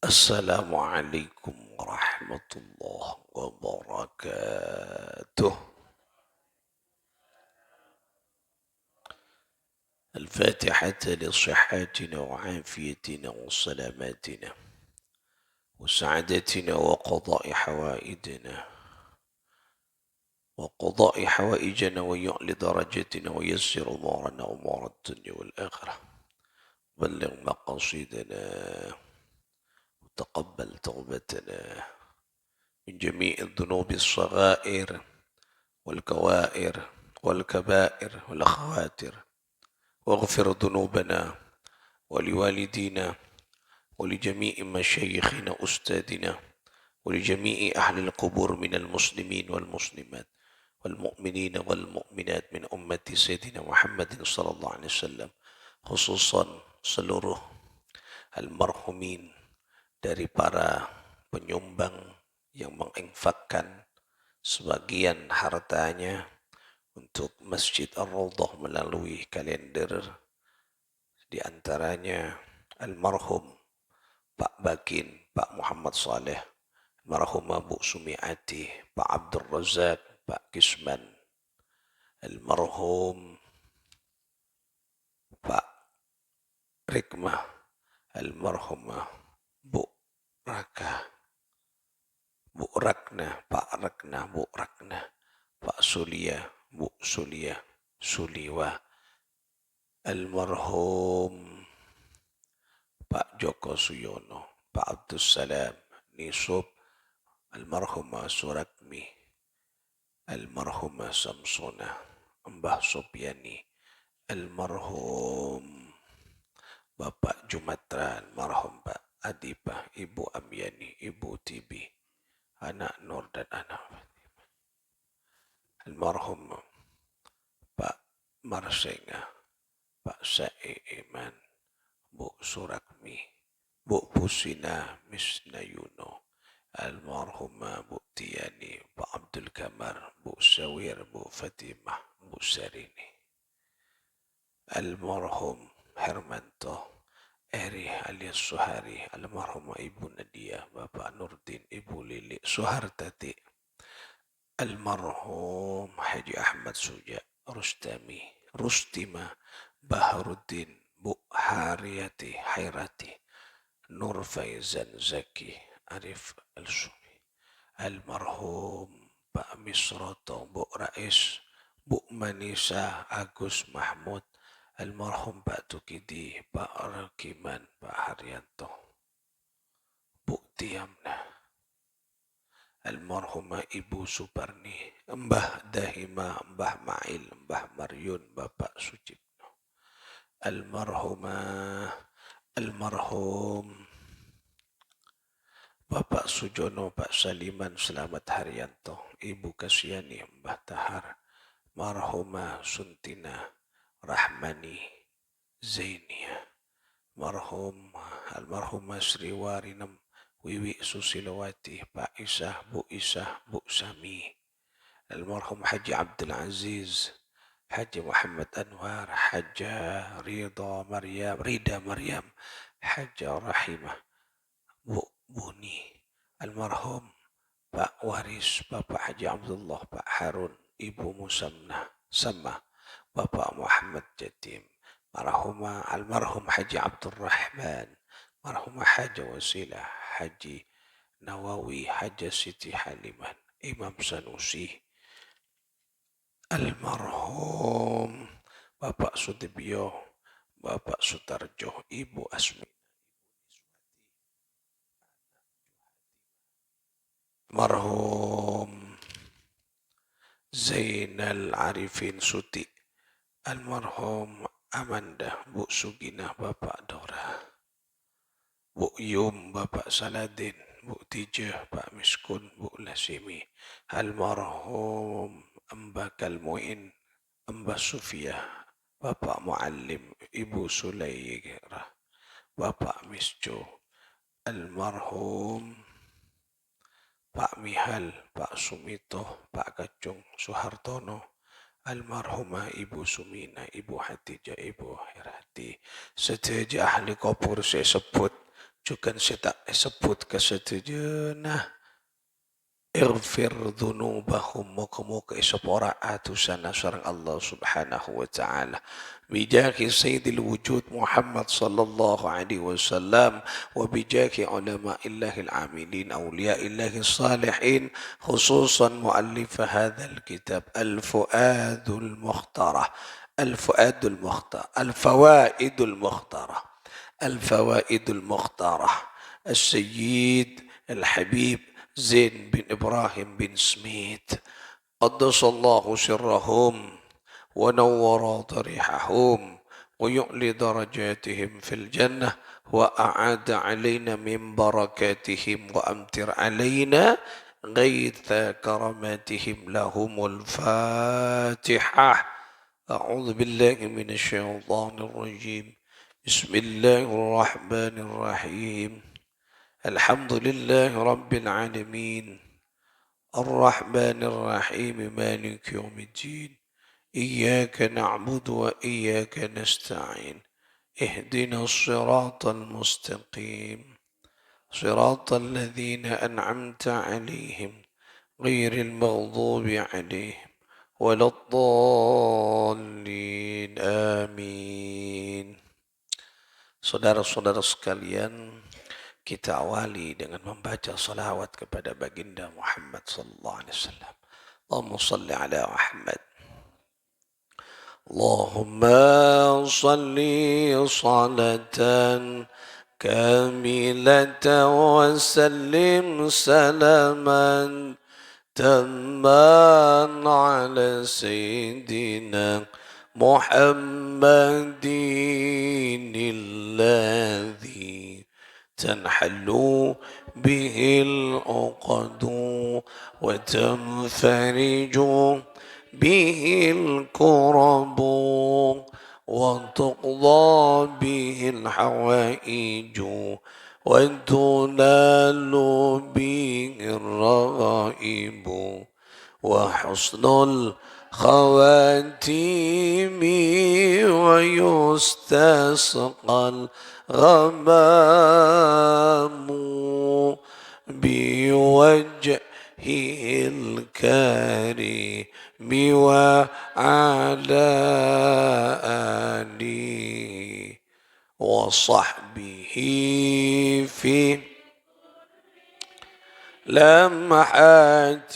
Assalamualaikum warahmatullahi wabarakatuh. الفاتحة لصحتنا وعافيتنا وسلاماتنا وسعادتنا وقضاء حوائجنا ويعلي درجتنا ويسر أمورنا أمور الدنيا والآخرة. بلغ مقاصدنا وتقبل توبتنا من جميع الذنوب الصغائر والكوائر والكبائر والأخواتر، واغفر ذنوبنا ولوالدينا ولجميع مشايخنا أستاذنا ولجميع أهل القبور من المسلمين والمسلمات والمؤمنين والمؤمنات من أمة سيدنا محمد صلى الله عليه وسلم، khususan seluruh almarhumin dari para penyumbang yang menginfakkan sebagian hartanya untuk Masjid Ar-Raudhah melalui kalender, di antaranya almarhum Pak Bakin, Pak Muhammad Saleh, almarhumah Bu Sumiati, Pak Abdul Razak, Pak Kisman, almarhum Pak Rikmah, almarhumah Bu Raka, Bu Rakna, Pak Rakna, Bu Rakna, Pak Sulia, Bu Sulia, Suliwa, almarhum Pak Joko Suyono, Pak Abdus Salam Nisub, almarhumah Suratmi, almarhumah Samsuna, Mbah Sopiani, almarhum Bapak Jumatra, almarhum Pak Adibah, Ibu Amyani, Ibu Tibi, anak Nur dan anak Fatimah, almarhum Pak Marsenga, Pak Iman, Bu Surakmi, Bu Pusina Misnayuno, almarhumah Bu Tiani, Pak Abdul Kamar, Bu Sawir, Bu Fatimah, Bu Sarini, almarhum Hermanto Eri alias Suhari, almarhumah Ibu Nadia, Bapak Nurdin, Ibu Lili Suhartati, almarhum Haji Ahmad Suja Rustami, Rustima Baharuddin, Bu Hariyati Hairati, Nur Faizan Zaki, Arif Al-Sumi, almarhum Pak Misroto, Bu Rais, Bu Manisa Agus Mahmud, almarhum Pak Tukidi, Pak Rakiman, Pak Haryanto, Bu Tiamna, almarhumah Ibu Suparni, Mbah Dahima, Mbah Mail, Mbah Maryun, Bapak Sucipno, almarhum Bapak Sujono, Pak Saliman Selamat Haryanto, Ibu Kasyani, Mbah Tahar, marhumah Suntina Rahmani Zainia, almarhumah Sriwarinam Wiwi Susilowati, Pak Isah, Bu Sami, almarhum Haji Abdul Aziz, Haji Muhammad Anwar, Haja Rida Maryam, Haja Rahimah, Bu Buni, almarhum Pak Waris, Bapak Haji Abdullah, Pak Harun, Ibu Musamna Sama, Bapak Muhammad Jatim, almarhum Haji Abdul Rahman, marhumah Haja Wasilah, Haji Nawawi, Haja Siti Haliman, Imam Sanusi, almarhum Bapak Sudibyo, Bapak Sutarjo, Ibu Asmi, marhum Zainal Arifin Suti, almarhum Amanda, Bu Sugina, Bapak Dora, Bu Yum, Bapak Saladin, Bu Tijah, Pak Miskun, Bu Lasimi, almarhum Mbak Kalmuin, Mbak Sufia, Bapak Muallim, Ibu Sulaira, Bapak Misjo, almarhum Pak Mihal, Pak Sumito, Pak Kacung Soehartono, almarhumah Ibu Sumina, Ibu Hatijah, Ibu Herati, setiap ahli kubur saya sebut Juga saya tak sebut kesetujuna. Ighfir dhunubahum muka-muka isapora atusana sarang Allah subhanahu wa ta'ala bijahi sayyidil wujud Muhammad sallallahu alaihi wasallam wa bijahi ulama illahil amilin awliya illahil salihin khususan muallif hadzal kitab al-fuadul mukhtarah al-fuadul mukhtarah al-fawaidul mukhtarah al-fawaidul mukhtarah al-sayyid al-habib زين بن إبراهيم بن سميث قدس الله سرهم ونور ضريحهم ويعلي درجاتهم في الجنة وأعاد علينا من بركاتهم وأمطر علينا غيث كرماتهم لهم الفاتحة أعوذ بالله من الشيطان الرجيم بسم الله الرحمن الرحيم الحمد لله رب العالمين الرحمن الرحيم مالك يوم الدين إياك نعبد وإياك نستعين اهدنا الصراط المستقيم صراط الذين أنعمت عليهم غير المغضوب عليهم ولا الضالين آمين. Saudara-saudara sekalian, kita awali dengan membaca salawat kepada baginda Muhammad sallallahu alaihi wasallam. Allahumma salli ala Muhammad. Allahumma salli salatan kamilatan wa sallim salaman tamman ala sayyidina Muhammadin alladhi تنحل به العقد وتنفرج به الكرب وتقضى به الحوائج وتنال به الرغائب وحسن الخواتيم ويستسقى الغمام بوجهه الكريم وعلى آله وصحبه في لمحات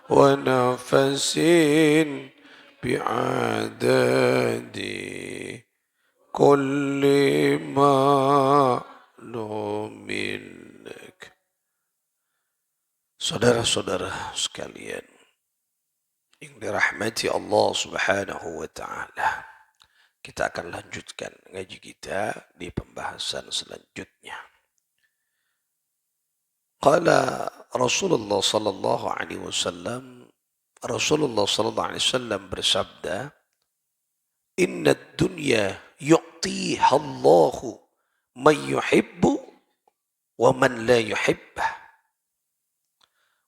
ونفس بعدد كل معلوم لك. Saudara-saudara sekalian yang dirahmati Allah Subhanahu wa taala, kita akan lanjutkan ngaji kita di pembahasan selanjutnya. Qala Rasulullah sallallahu alaihi wasallam, Rasulullah sallallahu alaihi wasallam bersabda, "Inna dunya yu'tiha Allahu man yuhibbu wa man la yuhibbah,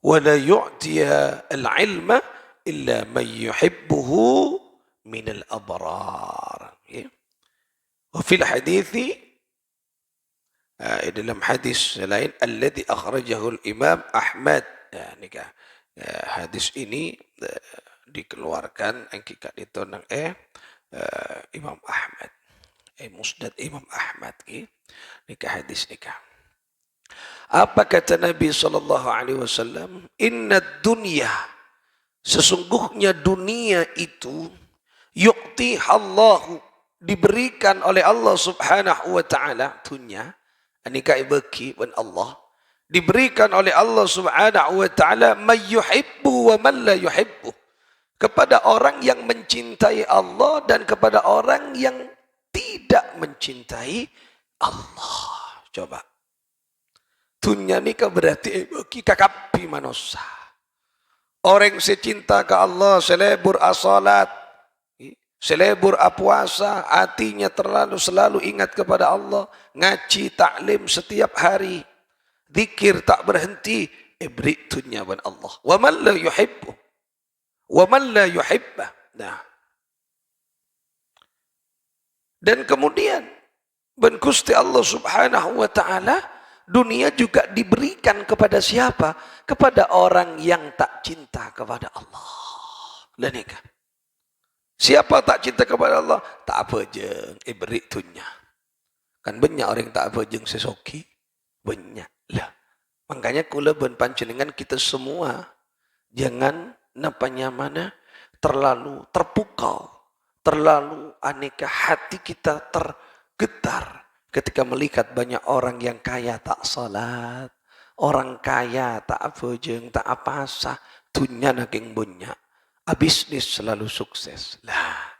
wa la yu'tiya al-ilma illa man yuhibbuhu min al-abrar." Wa fil hadithi, dalam hadis lain, alladhi akhrajahu al-Imam Ahmad. Hadis ini dikeluarkan angkikat itu nang Imam Ahmad, Musnad Imam Ahmad nikah hadis nikah. Apa kata Nabi sallallahu alaihi wasallam? Inna dunya, sesungguhnya dunia itu, yu'tiha Allahu, diberikan oleh Allah Subhanahu wa taala, dunia anika ibaki wan Allah, diberikan oleh Allah Subhanahu wa taala may yuhibbu wa man la yuhibbu, kepada orang yang mencintai Allah dan kepada orang yang tidak mencintai Allah. Coba. Dunia ni berarti bagi kakapi manusia. Orang secinta ke Allah, selebur asalat, selebur puasa, hatinya selalu ingat kepada Allah, ngaji taklim setiap hari, zikir tak berhenti, ibrik dunia ban Allah. Wa man la yuhibbu, wa man la yuhibbah. Nah, Dan kemudian ben Gusti Allah Subhanahu wa taala dunia juga diberikan kepada siapa? Kepada orang yang tak cinta kepada Allah. Dan nikah. Siapa tak cinta kepada Allah? Tak apa je, beri dunia. Kan banyak orang yang tak apa je sesoki. Banyak lah. Makanya kula ben panjenengan kita semua jangan napanya mana terlalu terpukau, terlalu aneka hati kita tergetar ketika melihat banyak orang yang kaya tak salat, orang kaya tak apa jeng, tak apa sah, dunia naking banyak, bisnis selalu sukses. Lah,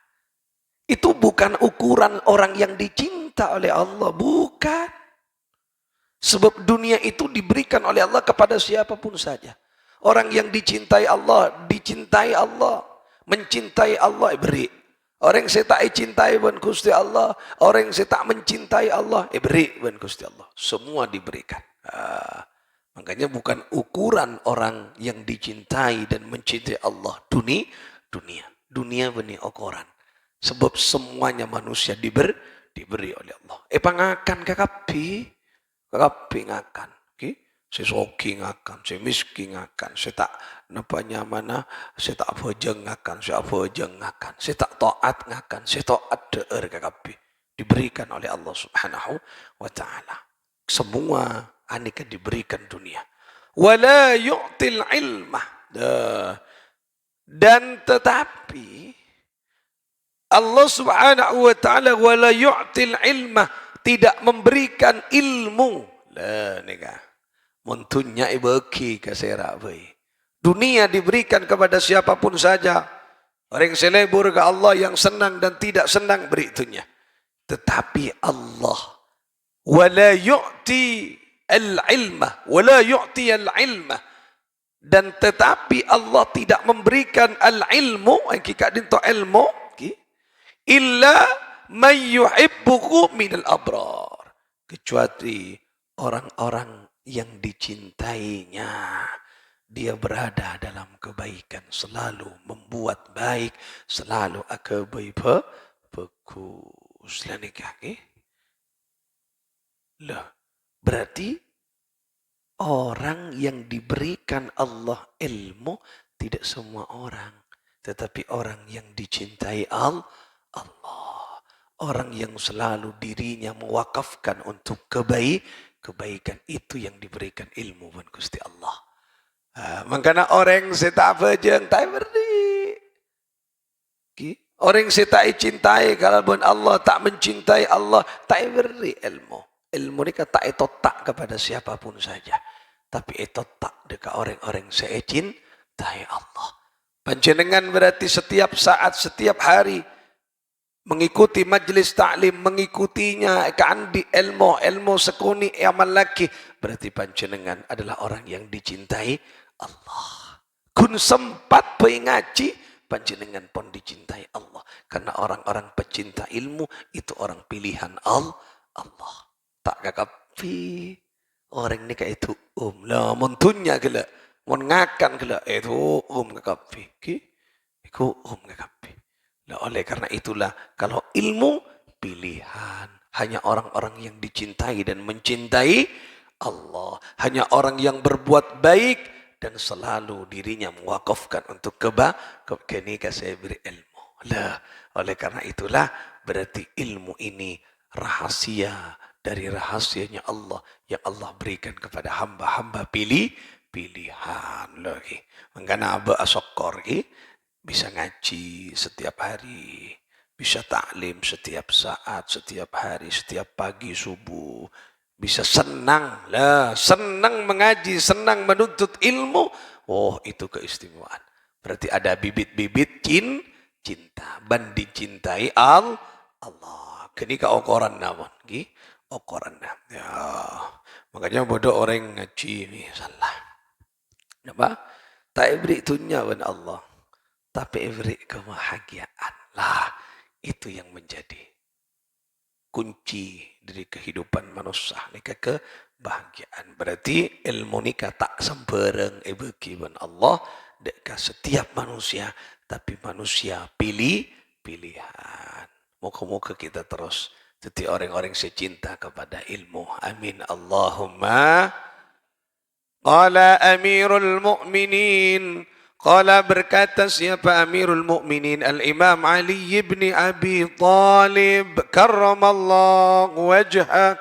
itu bukan ukuran orang yang dicinta oleh Allah, bukan. Sebab dunia itu diberikan oleh Allah kepada siapapun saja. Orang yang dicintai Allah, mencintai Allah, beri. Orang yang saya tak cintai ben Gusti Allah, orang yang saya tak mencintai Allah, beri ben Gusti Allah. Semua diberikan. Makanya bukan ukuran orang yang dicintai dan mencintai Allah. Dunia benih ukuran. Sebab semuanya manusia diberi oleh Allah. Pangakan kakapi. Kakapi ngakan. Okay? Si soki ngakan, si miskin ngakan, si tak napanya mana, si tak bojeng ngakan, si abojeng ngakan, si tak taat ngakan, si taat deer kakapi. Diberikan oleh Allah Subhanahu wa taala. Semua aneka diberikan dunia. Wala yu'til ilmah. Dan tetapi Allah Subhanahu wa taala wala yu'til ilmah, tidak memberikan ilmu. Lah nika. Muntunya ibeki kasera bae. Dunia diberikan kepada siapapun saja. Orang selebur ke Allah yang senang dan tidak senang beri itunya. Tetapi Allah wala yu'ti al-ilmah, wala yu'ti al-ilmah. Dan tetapi Allah tidak memberikan al-ilmu, hakikat dinto ilmu, illa man yuhibbuhu minal abrar, kecuali orang-orang yang dicintainya. Dia berada dalam kebaikan, selalu membuat baik, selalu akabai bagus. Lah, berarti orang yang diberikan Allah ilmu tidak semua orang, tetapi orang yang dicintai Allah. Orang yang selalu dirinya mewakafkan untuk kebaikan itu yang diberikan ilmu van Gusti Allah. Makanya orang seta bejeng tak beri. Orang seta cintai kalau pun Allah tak mencintai Allah tak beri ilmu. Ilmu ini tak itu tak kepada siapapun saja. Tapi itu tak dekat orang-orang saya cintai Allah. Panjenengan berarti setiap saat, setiap hari mengikuti majlis ta'lim, mengikutinya kandi ilmu sekuni amal laki, berarti panjenengan adalah orang yang dicintai Allah. Kun sempat pergi ngaji, panjenengan pun dicintai Allah. Karena orang-orang pecinta ilmu itu orang pilihan Allah. Tak kakapi orang ni kayak itu lah, muntunya gila, mun ngakan gila itu kakapi, itu kakapi. Oleh karena itulah, kalau ilmu pilihan, hanya orang-orang yang dicintai dan mencintai Allah, hanya orang yang berbuat baik dan selalu dirinya mewakafkan untuk kenika saya beri ilmu. Lah, oleh karena itulah berarti ilmu ini rahasia dari rahasianya Allah yang Allah berikan kepada hamba-hamba pilihan lagi. Mengana aba asokor bisa ngaji setiap hari, bisa taklim setiap saat, setiap hari, setiap pagi subuh, bisa senang lah, senang mengaji, senang menuntut ilmu. Oh, itu keistimewaan. Berarti ada bibit-bibit cinta, ban dicintai Allah. Kini ka okoran namun, okoran nah. Ya, makanya bodoh orang ngaji ni salah. Kenapa? Tak beri dunia wan Allah. Tapi beri kebahagiaan lah, itu yang menjadi kunci dari kehidupan manusia. Nika kebahagiaan. Berarti ilmu nika tak sembarang ibakiban Allah dekat setiap manusia, tapi manusia pilihan. Moga-moga kita terus jadi orang-orang secinta kepada ilmu. Amin. Allahumma. Qala Amirul Mu'minin. Qala berkata siapa Amirul Mu'minin? Al-Imam Ali ibn Abi Talib. Karramallahu wajhah.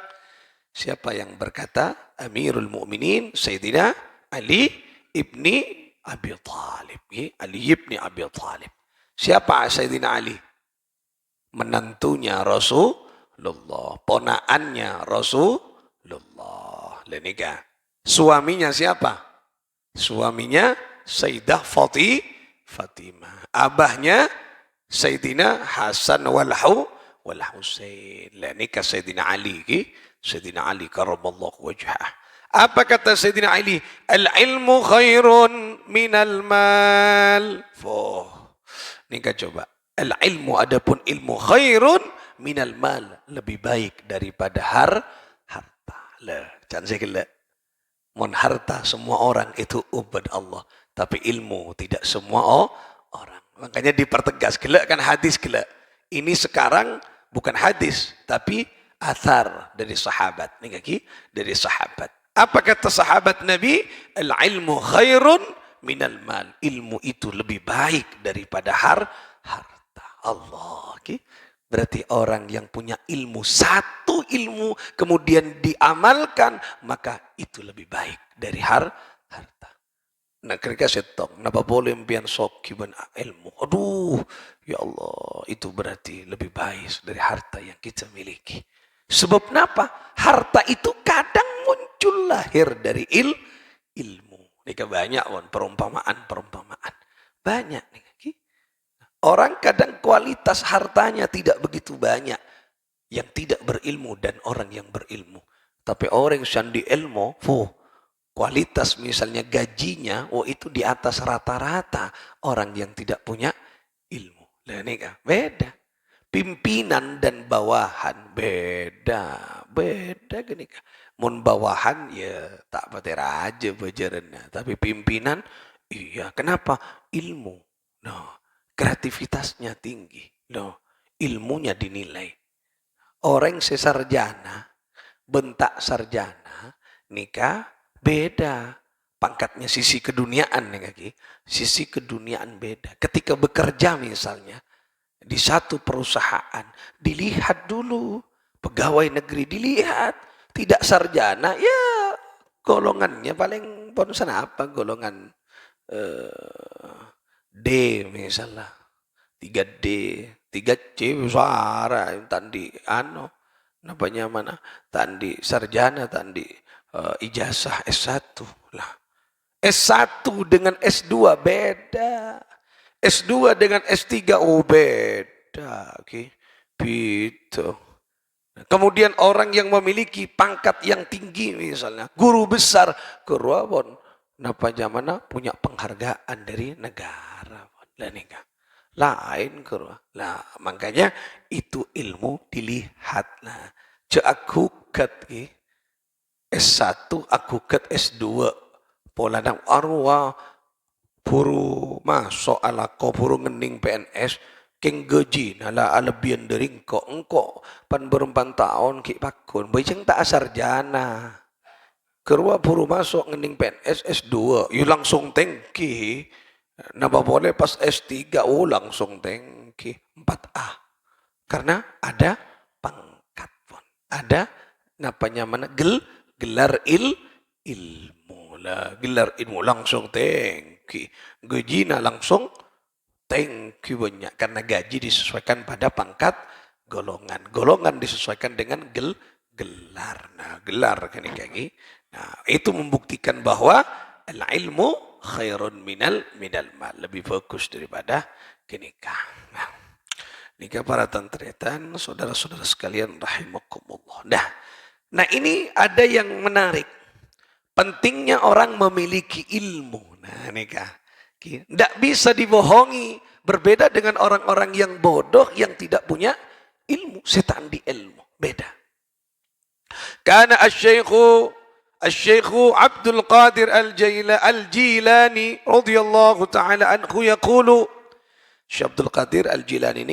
Siapa yang berkata? Amirul Mu'minin Sayyidina Ali ibni Abi Talib. Ali ibni Abi Talib. Siapa Sayyidina Ali? Menantunya Rasulullah. Ponaannya Rasulullah. Lenika. Suaminya siapa? Suaminya Sayyidah Fatimah. Abahnya Sayyidina Hasan wal Husain. Lenika Sayyidina Ali. Sayyidina Ali karramallahu wajhah. Apa kata Sayyidina Ali? Al-ilmu khairun minal mal. Nika coba. Al-ilmu adapun ilmu khairun minal mal. Lebih baik daripada harta. Jangan saya mon harta semua orang itu ubad Allah. Tapi ilmu tidak semua orang. Makanya dipertegas. Kan hadis gelak. Ini sekarang bukan hadis. Tapi athar dari sahabat. Nih dari sahabat. Apa kata sahabat Nabi? Al-ilmu khairun minal mal. Ilmu itu lebih baik daripada harta. Allah. Berarti orang yang punya ilmu, satu ilmu, kemudian diamalkan, maka itu lebih baik dari harta. Nah, ketika setong, napa boleh mpian sok kiban ilmu. Aduh, ya Allah, itu berarti lebih baik dari harta yang kita miliki. Sebab kenapa? Harta itu kadang muncul lahir dari ilmu. Ini banyak perumpamaan. Banyak nih. Orang kadang kualitas hartanya tidak begitu banyak. Yang tidak berilmu dan orang yang berilmu. Tapi orang yang sandi ilmu, kualitas misalnya gajinya, itu di atas rata-rata orang yang tidak punya ilmu. Nah, ini kan beda. Pimpinan dan bawahan beda gini kan. Mun bawahan ya tak pati raja bajarannya, tapi pimpinan iya. Kenapa? Ilmu. No. Kreativitasnya tinggi. No. Ilmunya dinilai. Orang sesarjana, bentak sarjana, nikah beda. Pangkatnya sisi keduniaan nih. Sisi keduniaan beda. Ketika bekerja misalnya, di satu perusahaan, dilihat dulu. Pegawai negeri dilihat. Tidak sarjana, ya golongannya paling bonsan apa? Golongan D misalnya. 3D, 3C suara tandi namanya mana? Tandi sarjana, tandi ijazah S1 lah. S1 dengan S2 beda. S2 dengan S3 beda. Gitu. Kemudian orang yang memiliki pangkat yang tinggi misalnya, guru besar, keruabon, napa zamana punya penghargaan dari negara. Lain kerua. Lah makanya itu ilmu dilihat. Nah, aku kat S1, aku kat S2. Pola nang arwah puru masuk ala ko puru ngening PNS. Keng gaji nala alebian dari engkau pan berempan tahun ki pakun bejeng tak sarjana kerua puru masuk ngening PNS S2 yu langsung tengki napa boleh pas S3 langsung tengki 4A karena ada pangkat pun ada napanya mana gelar ilmu lah gelar ilmu langsung tengki gajina langsung thank you banyak karena gaji disesuaikan pada pangkat golongan disesuaikan dengan gelar. Nah, gelar kan ini. Nah, itu membuktikan bahwa ilmu khairun minal mal, lebih bagus daripada kenikah. Nah, nikah para tantretan, saudara-saudara sekalian rahimakumullah. Nah, ini ada yang menarik. Pentingnya orang memiliki ilmu. Nah, nikah. Tidak bisa dibohongi. Berbeda dengan orang-orang yang bodoh yang tidak punya ilmu. Setan di ilmu. Beda. Karena Asy-Syaikhu Abdul Qadir Al-Jilani radhiyallahu ta'ala anhu yaqulu. Syekh Abdul Qadir Al-Jilani ini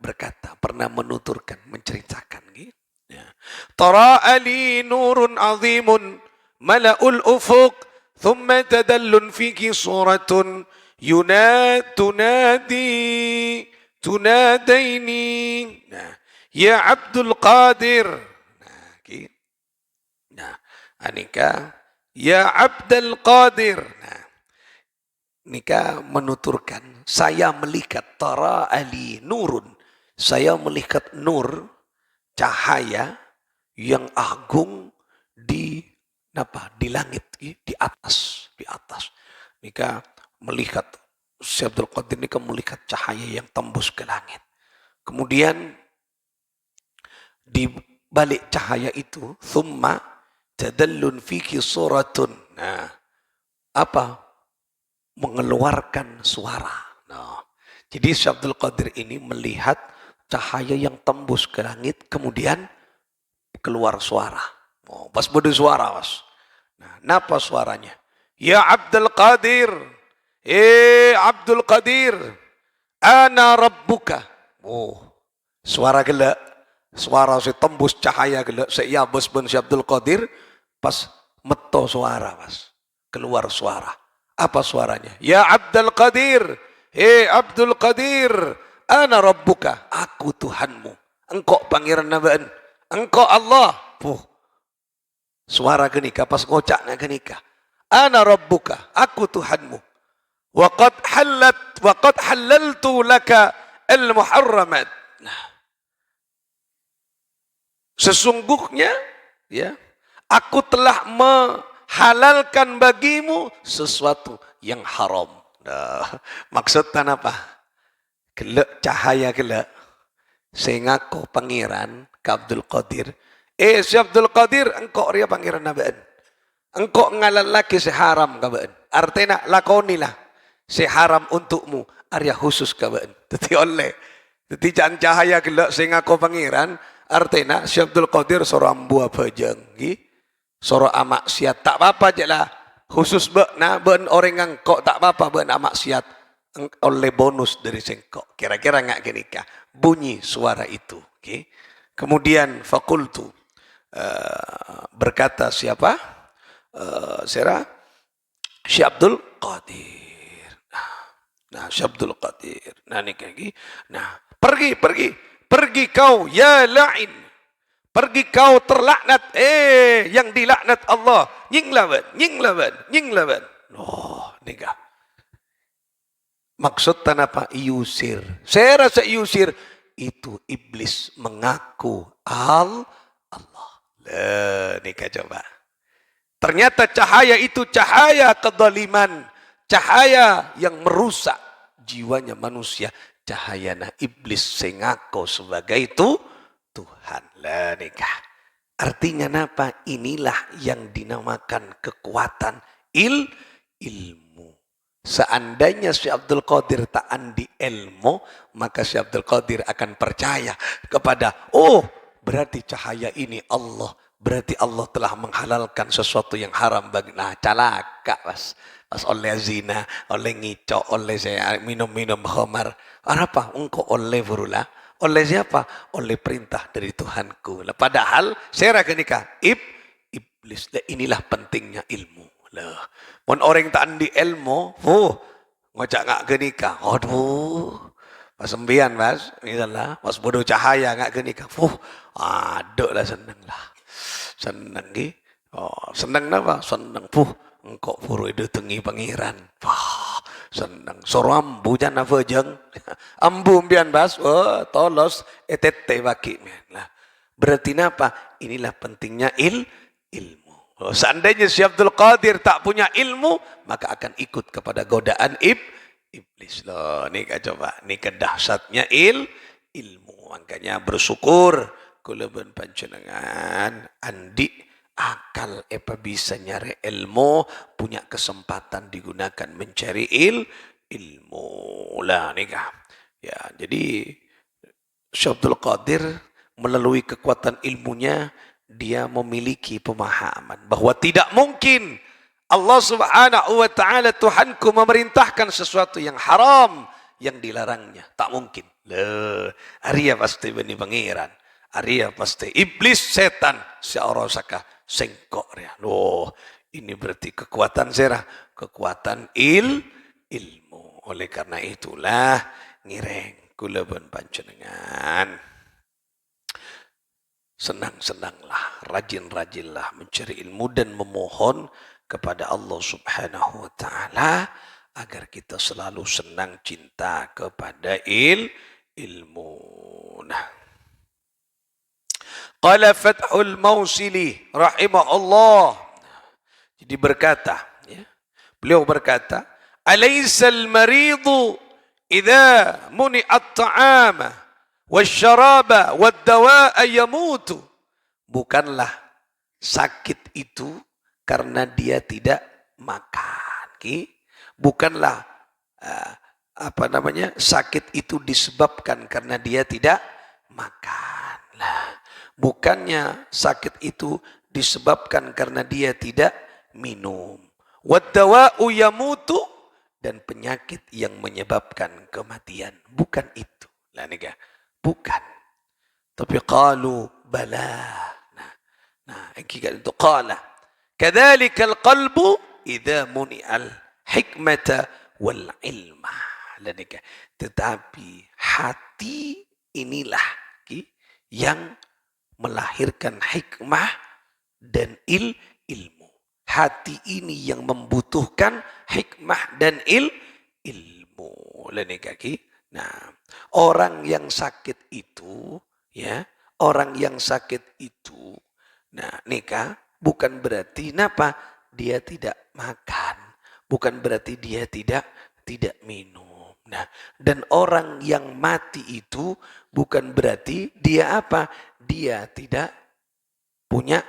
berkata, pernah menuturkan, menceritakan. Ya. Tara'ali nurun azimun mala'ul ufuq thumma tadallun fiki suratun tunadaini. Nah, ya Abdul Qadir. Nah, nah, anika ya Abdul Qadir. Nah, Nika menuturkan, saya melihat tara ali nurun, saya melihat nur, cahaya yang agung di di langit, di atas, di atas. Nika melihat Syekh Abdul Qadir nika melihat cahaya yang tembus ke langit. Kemudian di balik cahaya itu, thumma tadallun fiki suratun. Nah, apa? Mengeluarkan suara. Nah, jadi Syekh Abdul Qadir ini melihat cahaya yang tembus ke langit, kemudian keluar suara. Oh, pas bodoh suara, was. Nah, napa suaranya? Ya Abdul Qadir, Abdul Qadir, ana rabbuka. Oh, suara gelak, suara si tembus cahaya gelak. Saya bos bin Syekh Abdul Qadir, pas meto suara, pas keluar suara. Apa suaranya? Ya Abdul Qadir, Abdul Qadir, ana rabbuka, aku Tuhanmu. Engkau pangeran nabaan, engkau Allah. Suara genika pas ngocaknya genika. Ana rabbuka, aku Tuhanmu. Wa qad halaltu laka al-muharramat. Nah, sesungguhnya ya, aku telah halalkan bagimu sesuatu yang haram. Nah, maksudnya apa? Gelak cahaya gelak. Saya ngaku pangeran ke Abdul Qadir. Syekh Abdul Qadir, engkau ria pangeran nabaan. Engkau ngalal lagi seharam kabaan. Artinya lakonilah seharam untukmu. Arya khusus kabaan. Jadi oleh. Jadi jangan cahaya gelak saya ngaku pangeran. Artinya Syekh Abdul Qadir seorang buah bajang. Soro amak siat tak apa-apa je lah. Khusus ben orang engkau tak apa-apa ben amak siat. Oleh bonus dari sengkok. Kira-kira enggak genika. Bunyi suara itu. Okay. Kemudian fakultu. Berkata siapa? Syekh Abdul Qadir. Nah, Syekh Abdul Qadir. Nah, ini lagi. Nah, pergi kau ya la'in. Pergi kau terlaknat, yang dilaknat Allah. Nying lawan. Oh, nikah. Maksudnya apa? Yusir. Saya rasa yusir itu iblis mengaku Allah. Nikah coba. Ternyata cahaya itu cahaya kezaliman, cahaya yang merusak jiwanya manusia. Cahaya iblis sengaku sebagai itu Tuhan lah nikah. Artinya apa? Inilah yang dinamakan kekuatan ilmu. Seandainya Syekh Abdul Qadir tak andi ilmu, maka Syekh Abdul Qadir akan percaya kepada, berarti cahaya ini Allah. Berarti Allah telah menghalalkan sesuatu yang haram bagi. Nah, calaka pas oleh zina, oleh ngicok, oleh saya minum khamar. Apa? Engkau oleh burula. Oleh siapa? Oleh perintah dari Tuhanku. Padahal saya rasa nikah iblis. Inilah pentingnya ilmu. Mun orang tak andi ilmu, ngocak ngak genika. Aduh. Pas sembian mas, misalnya, pas bodoh cahaya ngak genika. Aduh lah seneng lah. Seneng ki. Seneng apa? Seneng. Engkau puru itu tengi pangeran. Senang. Sorambu jangan apa jeng. Ambu mbian bas. Tolos etete baki. Nah, berarti apa? Inilah pentingnya ilmu. Seandainya Syekh Abdul Qadir tak punya ilmu, maka akan ikut kepada godaan iblis. Loh, ini coba. Ini kedahsyatnya ilmu. Makanya bersyukur. Kula ben panjenengan andi akal bisa nyari ilmu, punya kesempatan digunakan mencari ilmu lah nikah. Ya, jadi Syekh Abdul Qadir melalui kekuatan ilmunya dia memiliki pemahaman bahwa tidak mungkin Allah Subhanahu wa taala Tuhanku memerintahkan sesuatu yang haram yang dilarangnya. Tak mungkin. Le, Arya pasti bani pangeran. Arya pasti iblis setan seorosaka sengkok ya. Loh, ini berarti kekuatan serah, kekuatan ilmu. Oleh karena itulah ngireng kula pun panjenengan senang-senanglah, rajin-rajinlah mencari ilmu dan memohon kepada Allah Subhanahu wa taala agar kita selalu senang cinta kepada ilmu. Nah, qala Fathul Mausili rahimahullah. Jadi berkata, ya, beliau berkata, "Alaisal maridu idza muni'at ta'ama wasyaraba wad-dawa'a yamutu." Bukanlah sakit itu karena dia tidak makan. Bukanlah sakit itu disebabkan karena dia tidak makan. Nah, bukannya sakit itu disebabkan karena dia tidak minum. Wad-dawa'u yamutu, dan penyakit yang menyebabkan kematian. Bukan itu. Lah nika, bukan. Tapi qalu bala. Nah, hakikat itu qala. Kadzalikal qalbu idza muni'al hikmata wal ilma. Lah nika. Tetapi hati inilah yang melahirkan hikmah dan ilmu. Hati ini yang membutuhkan hikmah dan ilmu. Nah, orang yang sakit itu, ya, orang yang sakit itu, nah, nikah bukan berarti napa dia tidak makan, bukan berarti dia tidak minum. Nah, dan orang yang mati itu bukan berarti dia apa? Dia tidak punya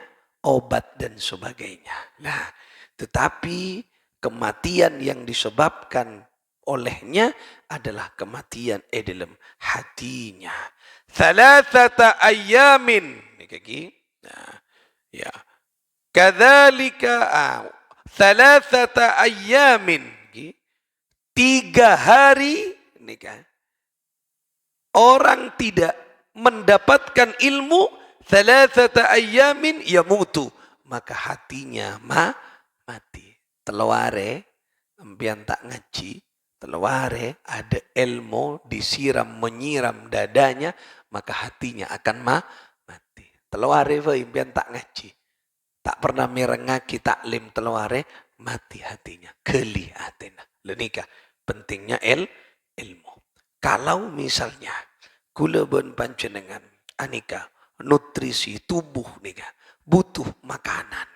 obat dan sebagainya. Nah, tetapi kematian yang disebabkan olehnya adalah kematian dalam hatinya. Thalathata ayyamin. Nah, ya. Kadzalika thalathata ayyamin. 3 hari orang tidak mendapatkan ilmu, thalathata ayyamin yamutu, maka hatinya mati. Telaware ambian tak ngaji, telaware ada ilmu disiram menyiram dadanya, maka hatinya akan mati. Telaware ambian tak ngaji, tak pernah merengaki taklim telaware, mati hatinya, geli hatinya. Lenika pentingnya ilmu. Kalau misalnya kula ben panjenengan anika nutrisi tubuh nika butuh makanan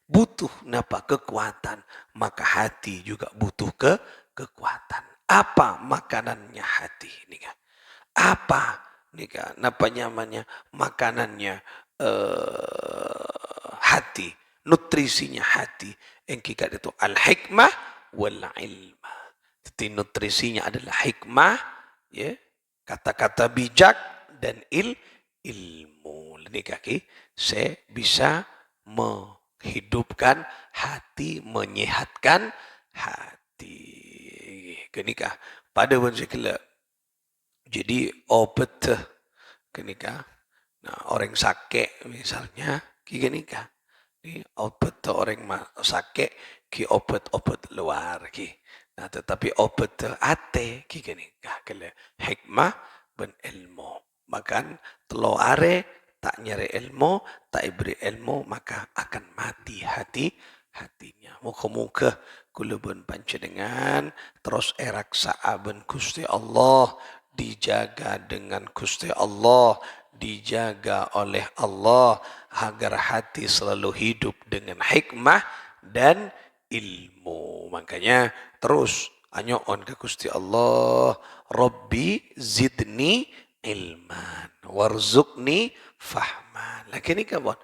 butuh napa kekuatan, maka hati juga butuh kekuatan. Apa makanannya hati nika? Apa nika napa nyamannya makanannya hati, nutrisinya hati. Yang kita itu al-hikmah wal ilma. Jadi nutrisinya adalah hikmah, ya, kata-kata bijak dan ilmu. Ini kaki saya bisa menghidupkan hati, menyehatkan hati. Kenikah pada wansikila. Jadi obat kenikah. Nah, orang sakit misalnya kenikah. Ini obat orang sakit ki obat-obat luar ki. Nah, tetapi obat ate ki kenikah kele hikmah ben ilmu. Makan telo are tak nyari ilmu, tak beri ilmu, maka akan mati hatinya. Muka-muka kulubun panjenengan terus eraksa aben Gusti Allah, dijaga dengan Gusti Allah, dijaga oleh Allah agar hati selalu hidup dengan hikmah dan ilmu. Makanya terus anyoon ke Gusti Allah, Rabbi zidni ilman warzukni fahman. Lagi ni kan bon.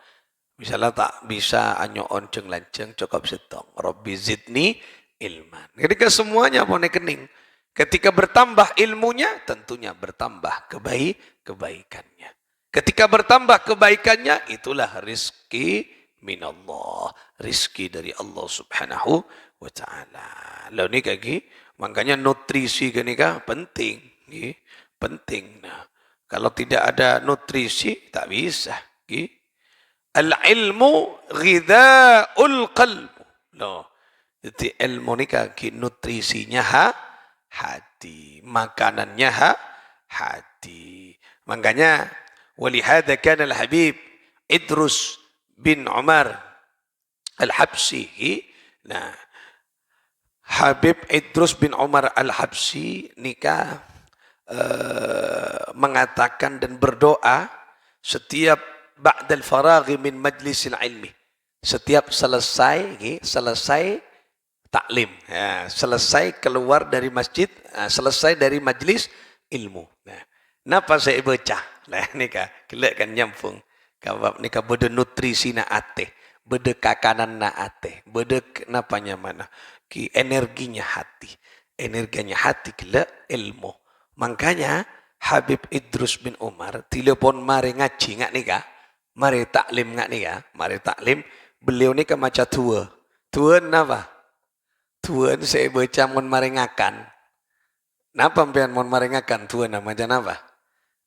Misalnya tak bisa anyoon ceng lanceng cukup setong. Rabbi zidni ilman. Ketika semuanya pun kening. Ketika bertambah ilmunya, tentunya bertambah kebaikannya. Ketika bertambah kebaikannya, itulah rizki minallah. Rizki dari Allah subhanahu wa ta'ala. Lalu ni kaki, makanya nutrisi kenika penting. penting. Nah, kalau tidak ada nutrisi tak bisa. Al-ilmu ghidhaul qalb. Loh. Jadi ilmu ni kaki nutrisinya hati, makanannya hati. Makanya walihada kana al-Habib Idrus bin Umar Al-Habsi. Nah, Habib Idrus bin Umar Al-Habsi nikah mengatakan dan berdoa setiap ba'dal faraghi min majlisil ilmi. Setiap selesai taklim, ya, selesai keluar dari masjid, selesai dari majlis ilmu. Nah, napa saya baca? Nah, nikah, kelak kan nyambung. Kabab nikah beda nutrisi na ate, beda kakanan na ate, beda napanya mana? Ki energinya hati kelak ilmu. Makanya Habib Idrus bin Umar telepon mari ngaji ngak nikah, mari taklim ngak nikah, mari taklim. Beliau ni kan macam tua. Tua napa? Tuan saya baca mon maringakan. Napa pian mon maringakan tuan macam napa?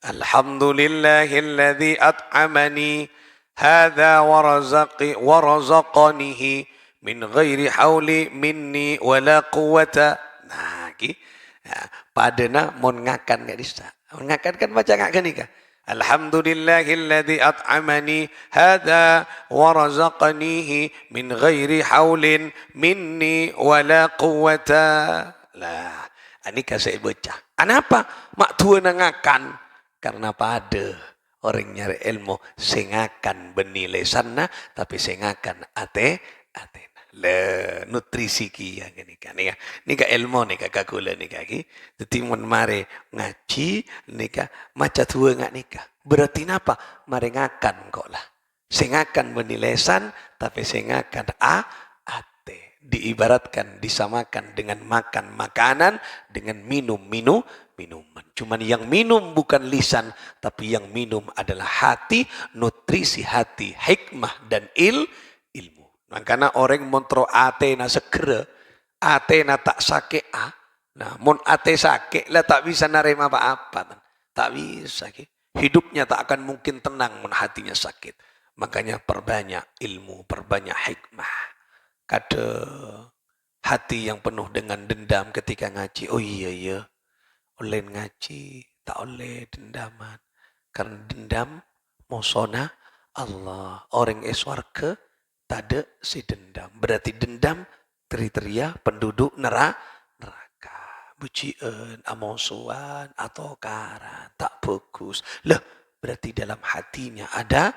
Alhamdulillahilladzi at'amani hadza wa razaqanihi min ghairi hauli minni wala quwata. Nah, ki. Ya, padana mon ngakan gak bisa. Mon ngakan kan baca ngakan ni kah? Alhamdulillahilladzi at'amani hadza wa razaqanihi min ghairi haulin minni wala quwwata. Lah, ini saya baca. Kenapa? Mak tua nangakan. Karena pada orang nyari ilmu sengakan benilai sana tapi sengakan ate. Le nutrisi ki yang ni kan ya. Ni ka ilmu ni ka kakula ni kaki. Jadi mun mare ngaji ni ka maca tua ngak nikah. Berarti napa? Mare ngakan kok lah. Sengakan benilesan tapi sengakan ate. Diibaratkan disamakan dengan makan makanan dengan minuman. Cuman yang minum bukan lisan tapi yang minum adalah hati, nutrisi hati, hikmah dan ilmu. Makanya orang montro ate na segera, ate na tak sakit Nah, mon ate sakit lah tak bisa narima apa-apa. Tak bisa. Hidupnya tak akan mungkin tenang mon hatinya sakit. Makanya perbanyak ilmu, perbanyak hikmah. Kada hati yang penuh dengan dendam ketika ngaji. Oh iya. Oleh ngaji, tak oleh dendaman. Karena dendam, mosona Allah. Orang eswarga, tak ada si dendam. Berarti dendam kriteria penduduk neraka. Bucian, amosuan, atau karan. Tak bagus. Lah, berarti dalam hatinya ada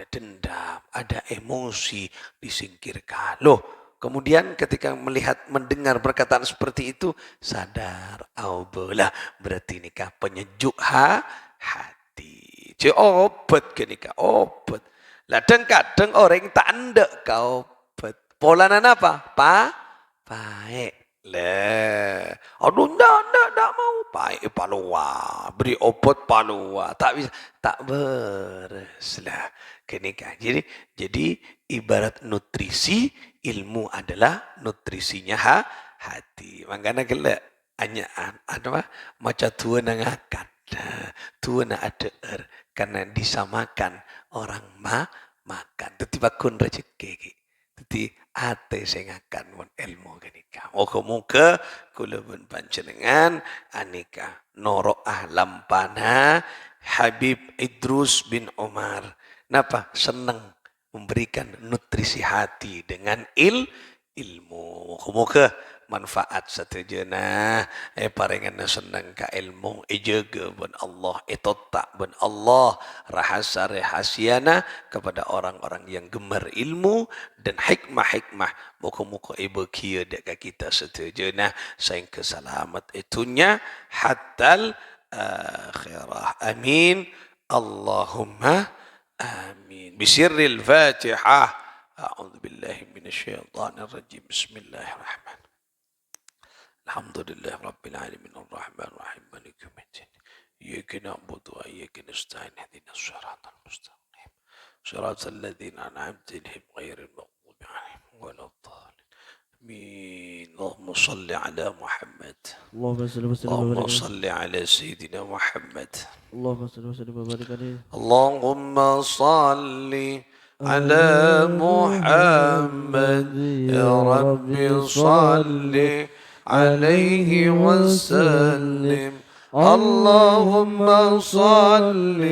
dendam, ada emosi disingkirkan. Loh, kemudian ketika melihat, mendengar perkataan seperti itu, sadar, aubalah, berarti nikah penyejuk hati. Obat ke nikah, obat. Kadang-kadang orang tak andek kau obat. Polanan apa? Baik. Lah, aduh ndak mau baik palua, beri obat palua, tak bisa, tak beres lah kenikah. Jadi ibarat nutrisi, ilmu adalah nutrisinya hati. Makanya kelak anyaan apa macam tua nangakan, tua nak ada karena disamakan orang makan. Tetapi bakun rezeki. Jadi ate sengakan mon ilmu kenika. Moga-moga kula pun panjenengan anika noroah lampana Habib Idrus bin Umar. Napa? Senang memberikan nutrisi hati dengan ilmu. Moga-moga manfaat satujana paringan senang ka ilmu jaga ben Allah tak ben Allah rahasia kepada orang-orang yang gemar ilmu dan hikmah muka-muka ibu kia dekat kita satujana sehingga selamat itunya hatta akhirah amin Allahumma amin bisirril fatihah a'udzu billahi minasyaitonir rajim bismillahirrahmanirrahim Alhamdulillah Rabbil Alamin Ar-Rahman Ar-Rahim Malik Yawmiddin Iyyaka na'budu wa iyyaka nasta'in ihdinas siratal mustaqim siratal ladzina an'amta 'alaihim ghairil maghdubi 'alaihim waladdallin Amin Allahumma shalli ala Muhammad أحمد. اللهم صل وسلم اللهم وبارك عليه. صل على سيدنا محمد. اللهم صل وسلم وبارك عليه. اللهم صل على على محمد. محمد يا يا رب ربي صل صل عليه عليه وسلم. وسلم. اللهم اللهم صل صل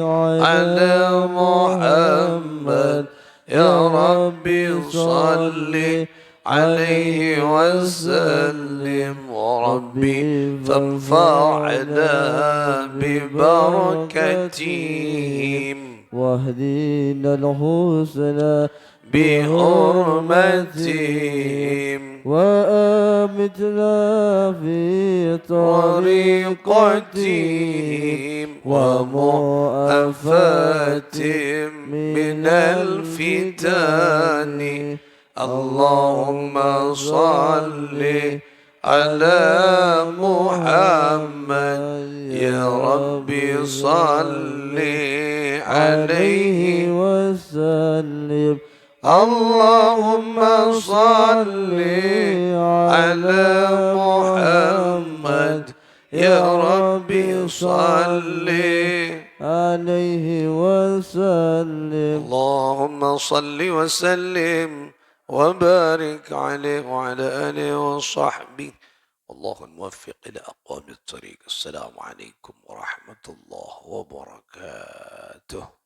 على على محمد. محمد يا يا رب ربي صل صل عليه عليه وسلم. وسلم. وربي ربي فانفعنا فانفعنا ببركتهم ببركتهم واهدنا الحسنى بحرمتهم بحرمتهم وآمتنا في طريقتهم طريقتهم ومؤافاة ومؤافاة من من الفتن. الفتن. اللهم صل صل على على محمد. محمد يا يا ربي رب صل صل عليه عليه. وسلم. اللهم اللهم صل صل على على محمد. محمد يا يا ربي رب صل. صل عليه وسلم. اللهم صل وسلم وبارك عليه وعلى آله وصحبه. الله الموفق إلى أقوام الطريق. السلام عليكم ورحمة الله وبركاته.